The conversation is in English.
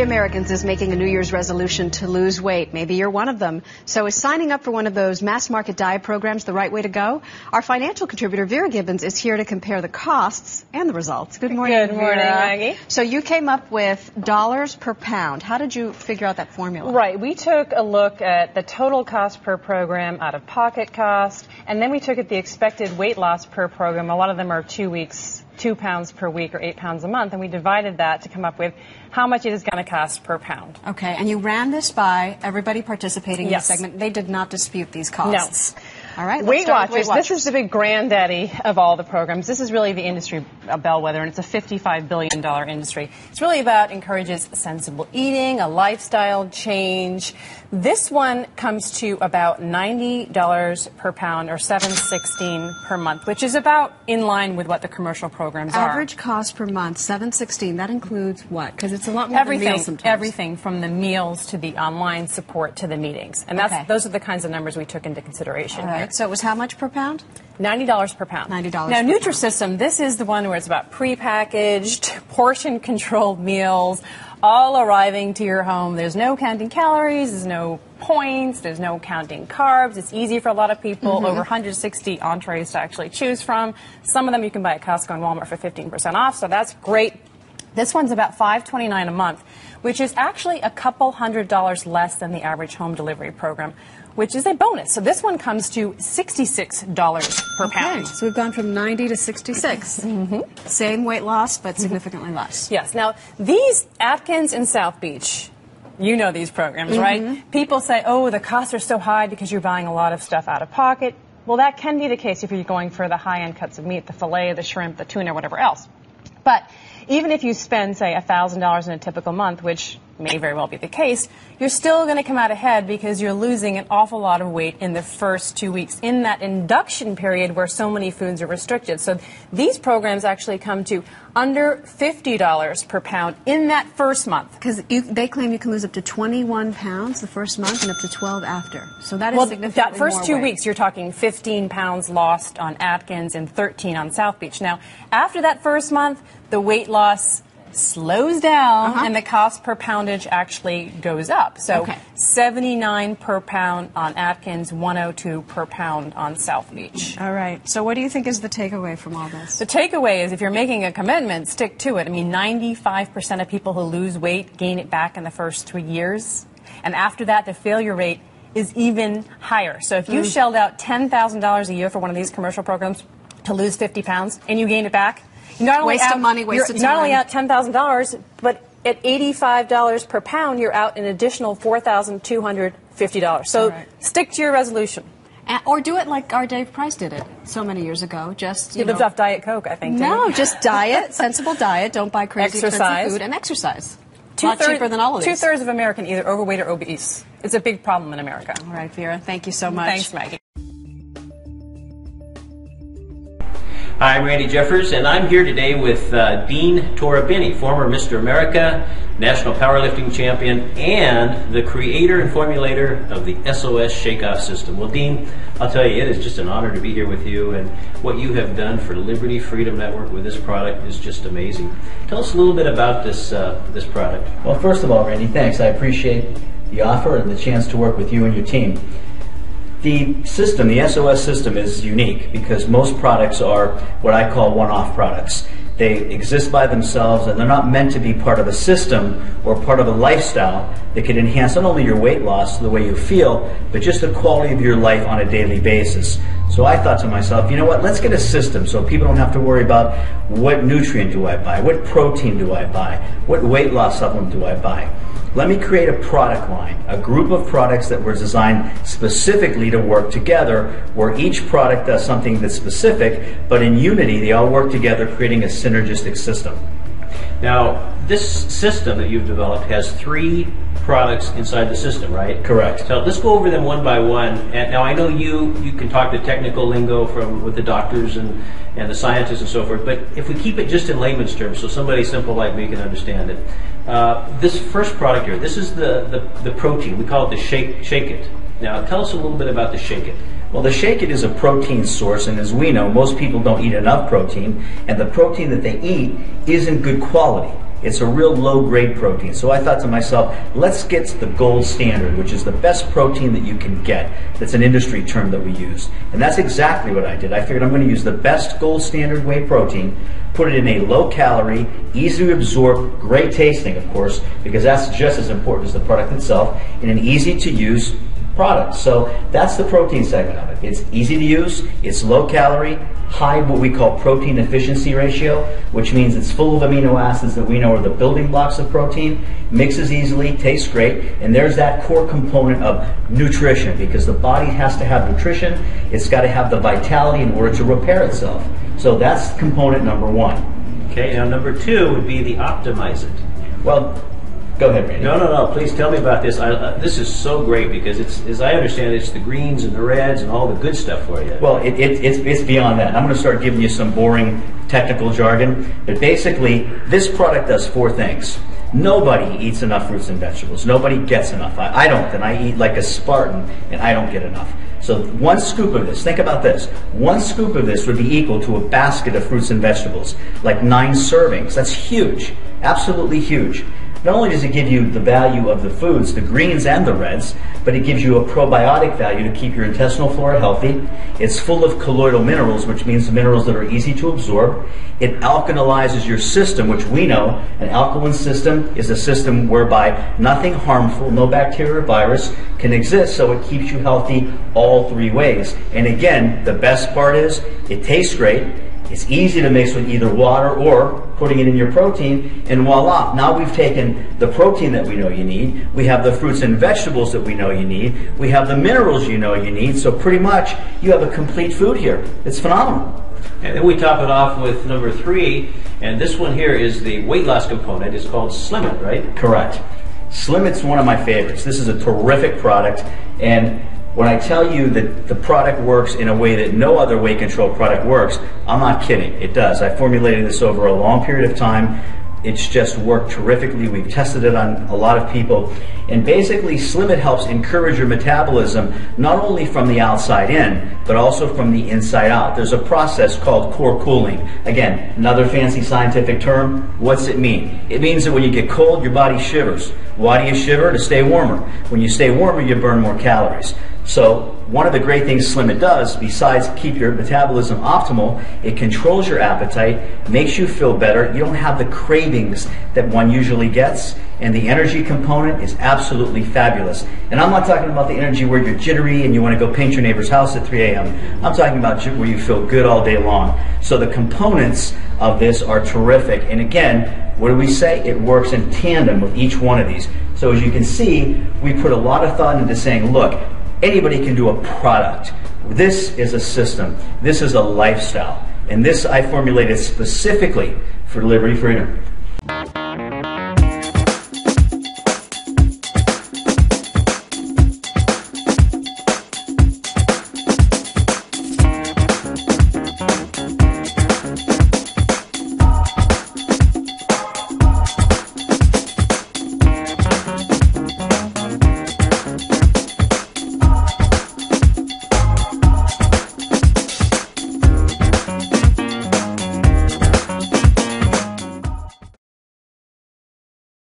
Americans is making a New Year's resolution to lose weight. Maybe you're one of them. So is signing up for one of those mass market diet programs the right way to go? Our financial contributor, Vera Gibbons, is here to compare the costs and the results. Good morning, Good morning, Vera. Maggie. So you came up with dollars per pound. How did you figure out that formula? Right. We took a look at the total cost per program, out-of-pocket cost, and then we took at the expected weight loss per program. A lot of them are 2 weeks, 2 pounds per week or 8 pounds a month, and we divided that to come up with how much it is going to cost per pound. Okay, and you ran this by everybody participating in the segment. They did not dispute these costs. No. All right, Weight Watchers, this is the big granddaddy of all the programs. This is really the industry bellwether, and it's a $55 billion industry. It's really about encourages sensible eating, a lifestyle change. This one comes to about $90 per pound or $7.16 per month, which is about in line with what the commercial programs are. Average cost per month, $7.16. That includes what? Because it's a lot more than meals sometimes. Everything from the meals to the online support to the meetings. And those are the kinds of numbers we took into consideration. All right. So it was how much per pound? $90 per pound. $90 Now, per Nutrisystem, this is the one where it's about prepackaged, portion-controlled meals, all arriving to your home. There's no counting calories, there's no points, there's no counting carbs. It's easy for a lot of people. Over 160 entrees to actually choose from. Some of them you can buy at Costco and Walmart for 15% off, so that's great. This one's about $5.29 a month, which is actually a couple $100 less than the average home delivery program, which is a bonus. So this one comes to $66 per pound. So we've gone from 90 to 66. Same weight loss, but significantly less. Yes. Now, these Atkins and South Beach, you know these programs, right? People say, oh, the costs are so high because you're buying a lot of stuff out of pocket. Well, that can be the case if you're going for the high-end cuts of meat, the filet, the shrimp, the tuna, whatever else. But even if you spend, say, $1,000 in a typical month, which may very well be the case, you're still going to come out ahead because you're losing an awful lot of weight in the first 2 weeks in that induction period where so many foods are restricted. So these programs actually come to under $50 per pound in that first month. Because they claim you can lose up to 21 pounds the first month and up to 12 after. So that is significantly that first more 2 weight. weeks, you're talking 15 pounds lost on Atkins and 13 on South Beach. Now, after that first month, the weight loss slows down and the cost per poundage actually goes up. So 79 per pound on Atkins, 102 per pound on South Beach. All right. So what do you think is the takeaway from all this? The takeaway is if you're making a commitment, stick to it. I mean, 95% of people who lose weight gain it back in the first 3 years. And after that, the failure rate is even higher. So if you shelled out $10,000 a year for one of these commercial programs to lose 50 pounds and you gain it back, not only waste of money, waste of time. Not only out $10,000, but at $85 per pound, you're out an additional $4,250. So stick to your resolution. Or do it like our Dave Price did it so many years ago. Just you lived off Diet Coke, I think. No, just diet, sensible diet. Don't buy crazy exercise. Expensive food and exercise. A lot cheaper than all of these. 2/3 of Americans either overweight or obese. It's a big problem in America. All right, Vera. Thank you so much. Thanks, Maggie. Hi, I'm Randy Jeffers, and I'm here today with Dean Torabini, former Mr. America, national powerlifting champion, and the creator and formulator of the SOS Shakeoff system. Well, Dean, I'll tell you, it is just an honor to be here with you, and what you have done for Liberty Freedom Network with this product is just amazing. Tell us a little bit about this product. Well, first of all, Randy, thanks. I appreciate the offer and the chance to work with you and your team. The system, the SOS system, is unique because most products are what I call one-off products. They exist by themselves and they're not meant to be part of a system or part of a lifestyle that could enhance not only your weight loss, the way you feel, but just the quality of your life on a daily basis. So I thought to myself, you know what, let's get a system so people don't have to worry about what nutrient do I buy, what protein do I buy, what weight loss supplement do I buy. Let me create a product line, a group of products that were designed specifically to work together, where each product does something that's specific, but in unity they all work together, creating a synergistic system. Now, this system that you've developed has 3 products inside the system, right? Correct. So let's go over them one by one. And now I know you can talk the technical lingo with the doctors and the scientists and so forth, but if we keep it just in layman's terms so somebody simple like me can understand it, this first product here, this is the protein. We call it the Shake It. Now tell us a little bit about the Shake It. Well, the Shake It is a protein source, and as we know, most people don't eat enough protein, and the protein that they eat isn't good quality. It's a real low-grade protein. So I thought to myself, let's get the gold standard, which is the best protein that you can get. That's an industry term that we use. And that's exactly what I did. I figured I'm going to use the best gold standard whey protein, put it in a low-calorie, easy to absorb, great tasting, of course, because that's just as important as the product itself, in an easy-to-use product. So that's the protein segment of it. It's easy to use, it's low calorie, high what we call protein efficiency ratio, which means it's full of amino acids that we know are the building blocks of protein, mixes easily, tastes great, and there's that core component of nutrition, because the body has to have nutrition, it's got to have the vitality in order to repair itself. So that's component number 1. Okay, now number 2 would be the Optimize It. Well, go ahead, Randy. No. Please tell me about this. This is so great because it's, as I understand it, it's the greens and the reds and all the good stuff for you. Well, it's beyond that. I'm going to start giving you some boring technical jargon. But basically, this product does 4 things. Nobody eats enough fruits and vegetables. Nobody gets enough. I don't, and I eat like a Spartan, and I don't get enough. So 1 scoop of this, think about this. 1 scoop of this would be equal to a basket of fruits and vegetables, like 9 servings. That's huge. Absolutely huge. Not only does it give you the value of the foods, the greens and the reds, but it gives you a probiotic value to keep your intestinal flora healthy. It's full of colloidal minerals, which means the minerals that are easy to absorb. It alkalizes your system, which we know an alkaline system is a system whereby nothing harmful, no bacteria or virus, can exist, so it keeps you healthy all 3 ways. And again, the best part is it tastes great. It's easy to mix with either water or putting it in your protein, and voila, now we've taken the protein that we know you need, we have the fruits and vegetables that we know you need, we have the minerals you know you need, so pretty much you have a complete food here. It's phenomenal. And then we top it off with number 3, and this one here is the weight loss component. It's called Slim It, right? Correct. Slim It's one of my favorites. This is a terrific product, and when I tell you that the product works in a way that no other weight control product works, I'm not kidding. It does. I formulated this over a long period of time. It's just worked terrifically. We've tested it on a lot of people. And basically, Slim It helps encourage your metabolism not only from the outside in, but also from the inside out. There's a process called core cooling. Again, another fancy scientific term. What's it mean? It means that when you get cold, your body shivers. Why do you shiver? To stay warmer. When you stay warmer, you burn more calories. So one of the great things Slim It does, besides keep your metabolism optimal, it controls your appetite, makes you feel better. You don't have the cravings that one usually gets, and the energy component is absolutely fabulous. And I'm not talking about the energy where you're jittery and you want to go paint your neighbor's house at 3 a.m. I'm talking about where you feel good all day long. So the components of this are terrific. And again, what do we say? It works in tandem with each one of these. So as you can see, we put a lot of thought into saying, look, anybody can do a product. This is a system. This is a lifestyle. And this I formulated specifically for Liberty Freedom.